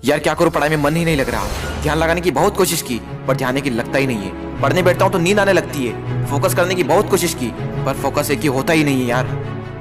यार क्या करूं, पढ़ाई में मन ही नहीं लग रहा। ध्यान लगाने की बहुत कोशिश की पर ध्यान की लगता ही नहीं है। पढ़ने बैठता हूं तो नींद आने लगती है। फोकस करने की बहुत कोशिश की पर फोकस एक ही होता ही नहीं है यार।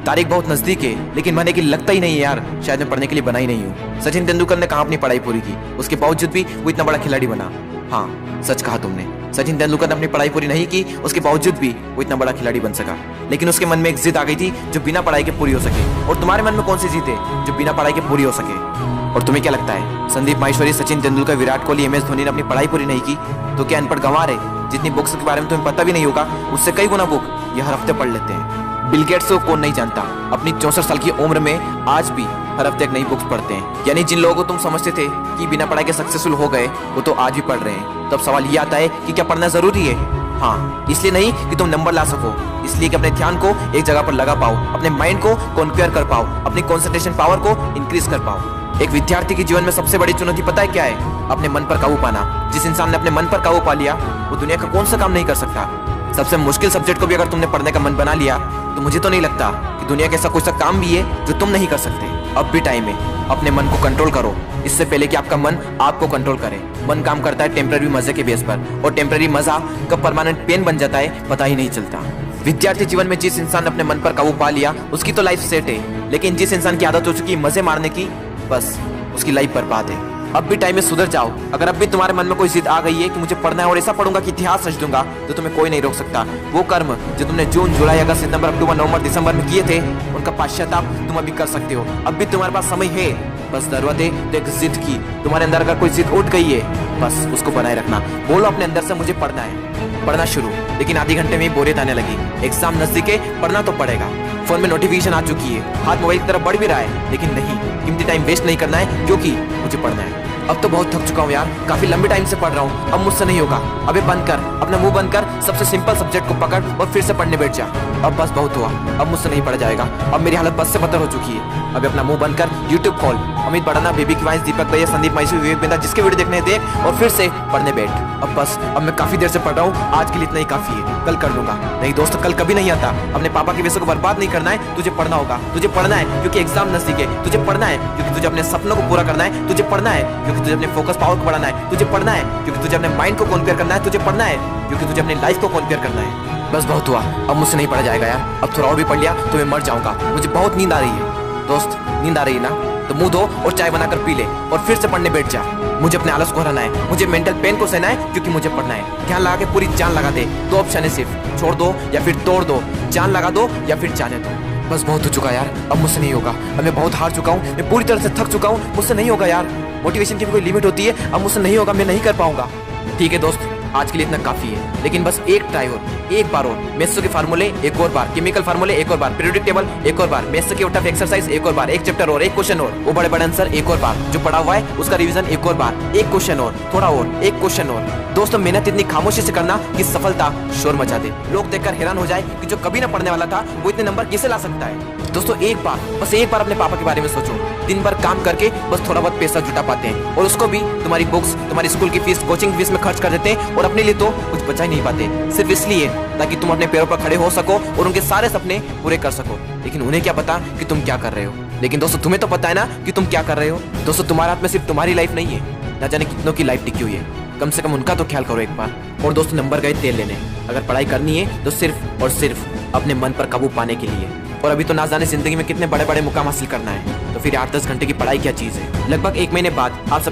तारीख बहुत नजदीक है लेकिन मन की लगता ही नहीं है यार। शायद मैं पढ़ने के लिए बना ही नहीं हूँ। सचिन तेंदुलकर ने कहाँ अपनी पढ़ाई पूरी की, उसके बावजूद भी वो इतना बड़ा खिलाड़ी बना। हाँ सच कहा तुमने, सचिन तेंदुलकर ने अपनी पढ़ाई पूरी नहीं की, उसके बावजूद भी वो इतना बड़ा खिलाड़ी बन सका। लेकिन उसके मन में एक जिद आ गई थी जो बिना पढ़ाई के पूरी हो सके। और तुम्हारे मन में कौन सी जिद है जो बिना पढ़ाई के पूरी हो सके? और तुम्हें क्या लगता है संदीप माहेश्वरी, सचिन तेंदुलकर, विराट कोहली, MS धोनी ने अपनी पढ़ाई पूरी नहीं की तो क्या अनपढ़ गंवार है? जितनी बुक्स के बारे में तुम्हें पता भी नहीं होगा उससे कई गुना बुक ये हर हफ्ते पढ़ लेते हैं। बिल गेट्स को कौन नहीं जानता, अपनी 64 साल की उम्र में आज भी हर हफ्ते एक नई बुक्स पढ़ते हैं। यानी जिन लोगों को तुम समझते थे कि बिना पढ़ाई के सक्सेसफुल हो गए वो तो आज भी पढ़ रहे हैं। तब सवाल ये आता है कि क्या पढ़ना जरूरी है? हाँ, इसलिए नहीं कि तुम नंबर ला सको, इसलिए कि अपने ध्यान को एक जगह पर लगा पाओ, अपने माइंड को कॉन्क्वेयर कर पाओ, अपनी कॉन्सेंट्रेशन पावर को इंक्रीज कर पाओ। एक विद्यार्थी के जीवन में सबसे बड़ी चुनौती पता है क्या है? अपने मन पर काबू पाना। जिस इंसान ने अपने मन पर काबू पा लिया वो दुनिया का कौन सा काम नहीं कर सकता। सबसे मुश्किल सब्जेक्ट को भी अगर तुमने पढ़ने का मन बना लिया तो मुझे तो नहीं लगता कि दुनिया का ऐसा कोई सा काम भी है जो तुम नहीं कर सकते। अब भी टाइम है, अपने मन को कंट्रोल करो इससे पहले कि आपका मन आपको कंट्रोल करे। मन काम करता है टेम्पररी मजे के बेस पर और टेम्पररी मजा कब परमानेंट पेन बन जाता है पता ही नहीं चलता। विद्यार्थी जीवन में जिस इंसान ने अपने मन पर काबू पा लिया उसकी तो लाइफ सेट है, लेकिन जिस इंसान की आदत हो चुकी है मजे मारने की, बस उसकी लाइफ बर्बाद है। अब भी टाइम में सुधर जाओ। अगर अब भी तुम्हारे मन में कोई जिद आ गई है कि मुझे पढ़ना है और ऐसा पढ़ूंगा कि इतिहास रच दूंगा तो तुम्हें कोई नहीं रोक सकता। वो कर्म जो तुमने जून, जुलाई, अगस्त, सितंबर, अक्टूबर, नवंबर, दिसंबर में किए थे उनका पश्चाताप तुम अभी कर सकते हो। अब भी तुम्हारे पास समय है, बस जरूरत है तो एक जिद की। तुम्हारे अंदर अगर कोई जिद उठ गई है बस उसको बनाए रखना। बोलो अपने अंदर से मुझे पढ़ना है। पढ़ना शुरू, लेकिन आधे घंटे में ही बोरियत आने लगी। एग्जाम नजदीक है, पढ़ना तो पड़ेगा। फोन में नोटिफिकेशन आ चुकी है, हाथ मोबाइल की तरफ बढ़ भी रहा है, लेकिन नहीं, कीमती टाइम वेस्ट नहीं करना है क्योंकि मुझे पढ़ना है। अब तो बहुत थक चुका हूँ यार, काफी लंबे टाइम से पढ़ रहा हूँ, अब मुझसे नहीं होगा। अबे बंद कर, अपना मुंह बंद कर, सबसे सिंपल सब्जेक्ट को पकड़ और फिर से पढ़ने बैठ जा। अब बस बहुत हुआ, अब मुझसे नहीं पढ़ा जाएगा। अब मेरी हालत बस से बदतर हो चुकी है। अब अपना मुंह बंद कर, यूट्यूब खोल, अमित बड़ाना, बेबी की वॉइस, दीपक भैया, संदीप माहेश्वरी, विवेक बिंदा, जिसके वीडियो देखने देख और फिर से पढ़ने बैठ। अब बस, अब मैं काफी देर से पढ़ रहा हूँ, आज के लिए इतना ही काफी है, कल कर लूंगा। नहीं दोस्त, कल कभी नहीं आता। अपने पापा के पैसे को बर्बाद नहीं करना है, तुझे पढ़ना होगा। तुझे पढ़ना है क्योंकि एग्जाम नजदीक है, तुझे पढ़ना है क्योंकि तुझे अपने सपनों को पूरा करना है, तुझे पढ़ना है क्योंकि तुझे अपने फोकस पावर को बढ़ाना है, तुझे पढ़ना है क्योंकि तुझे अपने माइंड को कॉन्क्वेयर करना है, तुझे पढ़ना है क्योंकि तुझे अपनी लाइफ को कॉन्क्वेयर करना है। बस बहुत हुआ, अब मुझसे नहीं पढ़ा जाएगा यार। अब थोड़ा और भी पढ़ लिया तो मैं मर जाऊंगा। मुझे बहुत नींद आ रही है। दोस्त, नींद आ रही है ना तो मुंह धो और चाय बनाकर पी ले और फिर से पढ़ने बैठ जा। मुझे अपने आलस को हराना है, मुझे मेंटल पेन को सहना है क्योंकि मुझे पढ़ना है। ध्यान लगा के पूरी जान लगा दे। दो ऑप्शन है सिर्फ, छोड़ दो या फिर तोड़ दो, जान लगा दो या फिर जाने दो। बस बहुत हो चुका यार, अब मुझसे नहीं होगा। अब मैं बहुत हार चुका हूँ, मैं पूरी तरह से थक चुका हूँ, मुझसे नहीं होगा यार। मोटिवेशन की भी कोई लिमिट होती है, अब मुझसे नहीं होगा, मैं नहीं कर पाऊंगा। ठीक है दोस्त, आज के लिए इतना काफी है, लेकिन बस एक ट्राई और, एक बार और। मेथ्स के फार्मूले एक और बार, केमिकल फार्मूले एक और बार, पीरियोडिक टेबल एक और बार, मेथ्स के टफ एक्सरसाइज एक और बार, एक चैप्टर और, एक क्वेश्चन और, वो बड़े बड़े आंसर एक और बार, जो पढ़ा हुआ है उसका रिवीजन एक और बार, एक क्वेश्चन और, थोड़ा और, एक क्वेश्चन और। दोस्तों, मेहनत इतनी खामोशी से करना कि सफलता शोर मचा दे। लोग देखकर हैरान हो जाए कि जो कभी ना पढ़ने वाला था वो इतने नंबर कैसे ला सकता है। दोस्तों, एक बार, बस एक बार अपने पापा के बारे में सोचो। दिन भर काम करके बस थोड़ा बहुत पैसा जुटा पाते हैं और उसको भी तुम्हारी बुक्स, तुम्हारी स्कूल की फीस, कोचिंग फीस में खर्च कर देते हैं और अपने लिए तो कुछ बचा ही नहीं पाते, सिर्फ इसलिए ताकि तुम अपने पैरों पर खड़े हो सको और उनके सारे सपने पूरे कर सको। लेकिन उन्हें क्या पता कि तुम क्या कर रहे हो। लेकिन दोस्तों, तुम्हें तो पता है ना कि तुम क्या कर रहे हो। दोस्तों, तुम्हारे हाथ में सिर्फ तुम्हारी लाइफ नहीं है, ना जाने कितनों की लाइफ टिकी हुई है। कम से कम उनका तो ख्याल करो एक बार। और दोस्तों, नंबर गए तेल लेने। अगर पढ़ाई करनी है तो सिर्फ और सिर्फ अपने मन पर काबू पाने के लिए। और अभी तो ना जाने जिंदगी में कितने बड़े बड़े मुकाम हासिल करना है, तो फिर 8-10 घंटे की पढ़ाई क्या चीज है। लगभग 1 महीने बाद आप सब